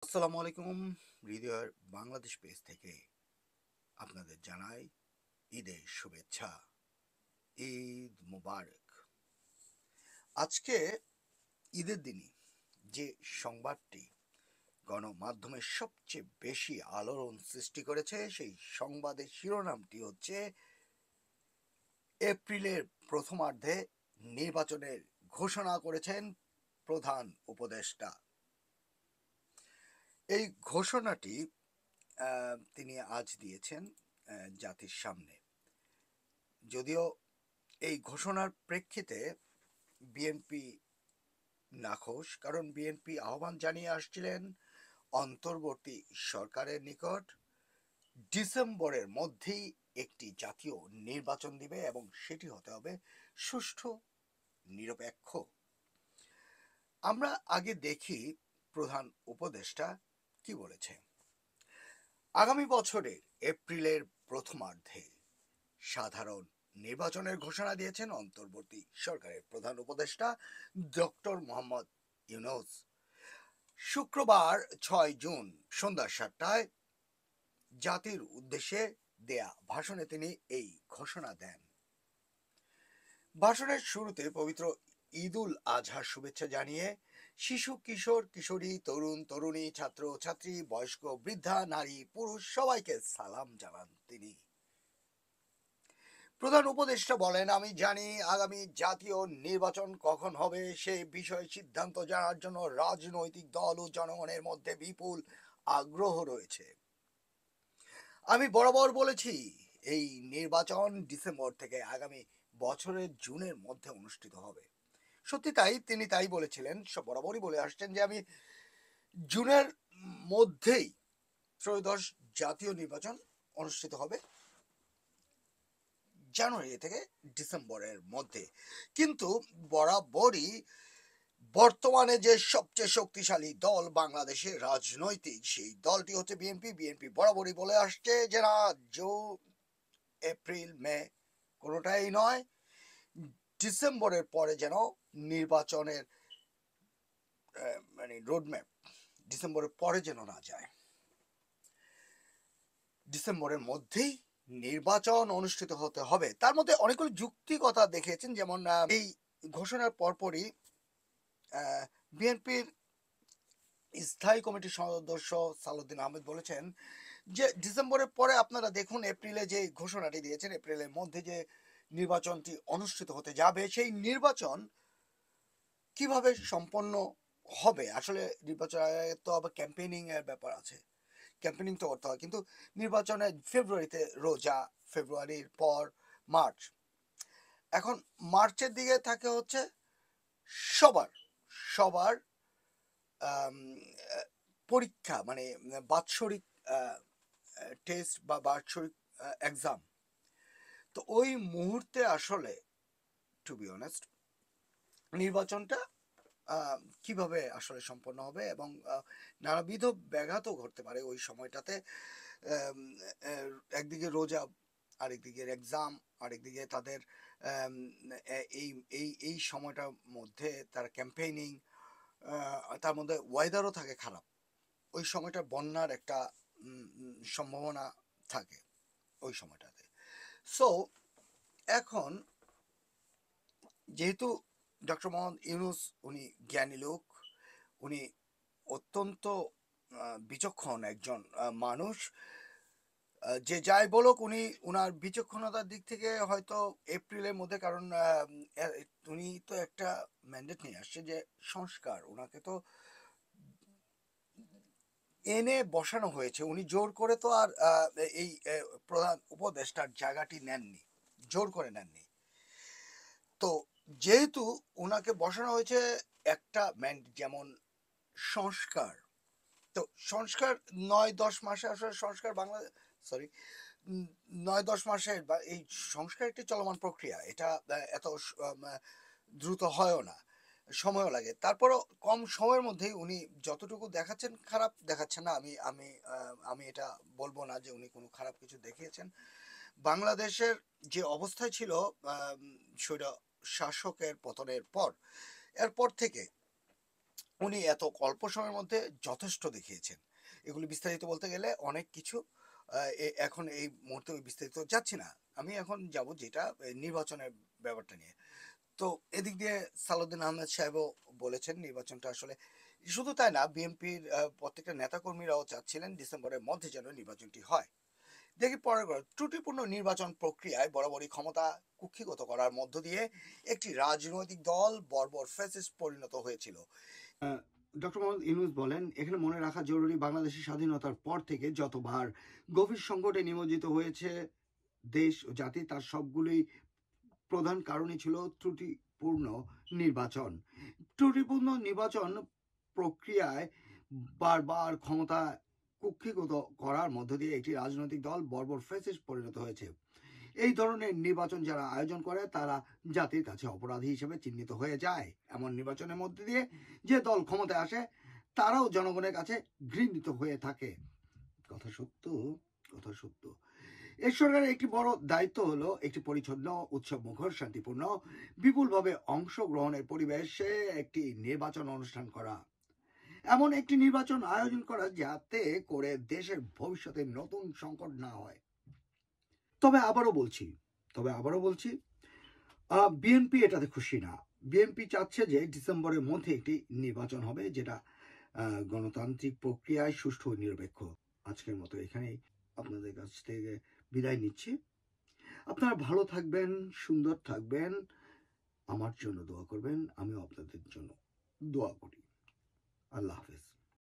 আসসালামু আলাইকুম। হৃদয়ের বাংলাদেশ পেজ থেকে আপনাদের জানাই ঈদের শুভেচ্ছা। ঈদ মুবারক। আজকে ঈদের দিনই যে সংবাদটি গণমাধ্যমে সবচেয়ে বেশি আলোড়ন সৃষ্টি করেছে সেই সংবাদের শিরোনামটি হচ্ছে এপ্রিলের প্রথমার্ধে নির্বাচনের ঘোষণা করেছেন প্রধান উপদেষ্টা। এই ঘোষণাটি তিনি আজ দিয়েছেন জাতির সামনে। যদিও এই ঘোষণার প্রেক্ষিতে বিএনপি নাখোশ, কারণ বিএনপি আহ্বান জানিয়ে আসছিলেন অন্তর্বর্তী সরকারের নিকট ডিসেম্বরের মধ্যেই একটি জাতীয় নির্বাচন দিবে এবং সেটি হতে হবে সুষ্ঠু, নিরপেক্ষ। আমরা আগে দেখি প্রধান উপদেষ্টা কি বলেছে। আগামী বছরের এপ্রিলের প্রথমার্ধে সাধারণ নির্বাচনের ঘোষণা দিয়েছেন অন্তর্বর্তী সরকারের প্রধান উপদেষ্টা ডক্টর মোহাম্মদ ইউনূস। শুক্রবার 6 জুন সন্ধ্যা 7টায় জাতির উদ্দেশ্যে দেয়া ভাষণে তিনি এই ঘোষণা দেন। ভাষণের শুরুতে পবিত্র ঈদুল আজহার শুভেচ্ছা জানিয়ে শিশু, কিশোর, কিশোরী, তরুণ, তরুণী, ছাত্র, ছাত্রী, বয়স্ক, বৃদ্ধা, নারী, পুরুষ সবাইকে সালাম জানান তিনি। প্রধান উপদেষ্টা বলেন, আমি জানি আগামী জাতীয় নির্বাচন কখন হবে সে বিষয়ে সিদ্ধান্ত জানার জন্য রাজনৈতিক দল ও জনগণের মধ্যে বিপুল আগ্রহ রয়েছে। আমি বরাবর বলেছি এই নির্বাচন ডিসেম্বর থেকে আগামী বছরের জুনের মধ্যে অনুষ্ঠিত হবে। সত্যি তাই, তিনি তাই বলেছিলেন, বরাবরই বলে আসছেন যে আমি জুনের মধ্যেই ত্রয়োদশ জাতীয় নির্বাচন অনুষ্ঠিত হবে জানুয়ারি থেকে ডিসেম্বরের মধ্যে। কিন্তু বরাবরই বর্তমানে যে সবচেয়ে শক্তিশালী দল বাংলাদেশের রাজনৈতিক, সেই দলটি হচ্ছে বিএনপি। বিএনপি বরাবরই বলে আসছে যে না, এপ্রিল মে কোনোটাই নয়, ডিসেম্বরের পরে যেন নির্বাচনের মানে রোডম্যাপ ডিসেম্বরের পরে যেন না যায়, ডিসেম্বরের মধ্যেই নির্বাচন অনুষ্ঠিত হতে হবে। তার মধ্যে অনেকগুলো যুক্তিকতা দেখিয়েছেন, যেমন এই ঘোষণার পরপরই বিএনপির স্থায়ী কমিটির সদস্য সালাউদ্দিন আহমেদ বলেছেন যে ডিসেম্বরের পরে আপনারা দেখুন, এপ্রিলে যে ঘোষণাটি দিয়েছেন এপ্রিলের মধ্যে যে নির্বাচনটি অনুষ্ঠিত হতে যাবে, সেই নির্বাচন কিভাবে সম্পন্ন হবে। আসলে নির্বাচন তো আবার ক্যাম্পেইনিং এর ব্যাপার আছে, ক্যাম্পেইনিং তো করতে হয়, কিন্তু নির্বাচনে ফেব্রুয়ারিতে রোজা, ফেব্রুয়ারির পর মার্চ, এখন মার্চের দিকে থাকে হচ্ছে সবার সবার আম, আহ, পরীক্ষা, মানে বাৎসরিক টেস্ট বা বাৎসরিক এক্সাম। তো ওই মুহূর্তে আসলে টু বি অনেস্ট নির্বাচনটা কিভাবে আসলে সম্পন্ন হবে এবং নানাবিধ ব্যাঘাতও ঘটতে পারে ওই সময়টাতে। আম, একদিকে রোজা, আরেকদিকে এক্সাম, আরেকদিকে তাদের আম, এই এই এই সময়টার মধ্যে তার ক্যাম্পেইনিং, তার মধ্যে ওয়েদারও থাকে খারাপ। ওই সময়টা বন্যার একটা সম্ভাবনা থাকে ওই সময়টাতে। সো এখন যেহেতু ডক্টর মোহাম্মদ ইউনুস উনি জ্ঞানী লোক, উনি অত্যন্ত বিচক্ষণ একজন মানুষ, যে যাই বলুক উনি উনার বিচক্ষণতার দিক থেকে হয়তো এপ্রিলের মধ্যে, কারণ উনি তো একটা ম্যান্ডেট নিয়ে আসছে যে সংস্কার, ওনাকে তো এনে বসানো হয়েছে, উনি জোর করে তো আর এই প্রধান উপদেষ্টার জায়গাটি নেননি, জোর করে নেননি। তো যেহেতু ওনাকে বসানো হয়েছে একটা ম্যান্ডেট, যেমন সংস্কার, তো সংস্কার 9-10 মাসে আসলে সংস্কার বাংলা, সরি, 9-10 মাসের বা এই সংস্কার একটি চলমান প্রক্রিয়া, এটা এত দ্রুত হয়ও না, সময়ও লাগে। তারপরও কম সময়ের মধ্যেই উনি যতটুকু দেখাচ্ছেন, খারাপ দেখাচ্ছেন না, আমি আমি আমি এটা বলবো না যে উনি কোনো খারাপ কিছু দেখিয়েছেন। বাংলাদেশের যে অবস্থায় ছিল স্বৈর শাসকের পতনের পর, এরপর থেকে উনি এত অল্প সময়ের মধ্যে যথেষ্ট দেখিয়েছেন। এগুলি বিস্তারিত বলতে গেলে অনেক কিছু এখন এই মুহূর্তে ওই বিস্তারিত যাচ্ছি না। আমি এখন যাব যেটা নির্বাচনের ব্যাপারটা নিয়ে। তো এদিক দিয়ে সালাউদ্দিন আহমেদ সাহেবও বলেছেন নির্বাচনটা আসলে শুধু তাই না, বিএনপির প্রত্যেকটা নেতাকর্মীরাও চাচ্ছিলেন ডিসেম্বরের মধ্যে যেন নির্বাচনটি হয়। দেখি পরের কথা, ত্রুটিপূর্ণ নির্বাচন প্রক্রিয়ায় বরাবরই ক্ষমতা কুক্ষিগত করার মধ্য দিয়ে একটি রাজনৈতিক দল বর্বর ফ্যাসিস্ট পরিণত হয়েছিল। ডক্টর মোহাম্মদ ইউনূস বলেন, এখানে মনে রাখা জরুরি, বাংলাদেশের স্বাধীনতার পর থেকে যতবার গভীর সংকটে নিমজ্জিত হয়েছে দেশ ও জাতি, তার সবগুলোই প্রধান কারণই ছিল ত্রুটিপূর্ণ নির্বাচন। ত্রুটিপূর্ণ নির্বাচন প্রক্রিয়ায় বারবার ক্ষমতা কুক্ষিগত করার মধ্য দিয়ে একটি রাজনৈতিক দল বর্বর ফ্যাসিস্ট পরিণত হয়েছে। এই ধরনের নির্বাচন যারা আয়োজন করে তারা জাতির কাছে অপরাধী হিসেবে চিহ্নিত হয়ে যায়। এমন নির্বাচনের মধ্যে দিয়ে যে দল ক্ষমতায় আসে তারাও জনগণের কাছে ঘৃণিত হয়ে থাকে। কথা সত্য, কথা সত্য। এই সরকারের একটি বড় দায়িত্ব হলো একটি পরিচ্ছন্ন, উৎসব মুখর, শান্তিপূর্ণ, বিপুলভাবে অংশগ্রহণের পরিবেশে একটি নির্বাচন অনুষ্ঠান করা, এমন একটি নির্বাচন আয়োজন করা যাতে করে দেশের ভবিষ্যতে নতুন সংকট না হয়। তবে আবারও বলছি বিএনপি এটাতে খুশি না। বিএনপি চাচ্ছে যে ডিসেম্বরের মধ্যে একটি নির্বাচন হবে যেটা গণতান্ত্রিক প্রক্রিয়ায় সুষ্ঠু ও নিরপেক্ষ। আজকের মতো এখানেই আপনাদের কাছ থেকে বিদায় নিচ্ছি। আপনারা ভালো থাকবেন, সুন্দর থাকবেন, আমার জন্য দোয়া করবেন, আমিও আপনাদের জন্য দোয়া করি। আল্লাহ হাফেজ।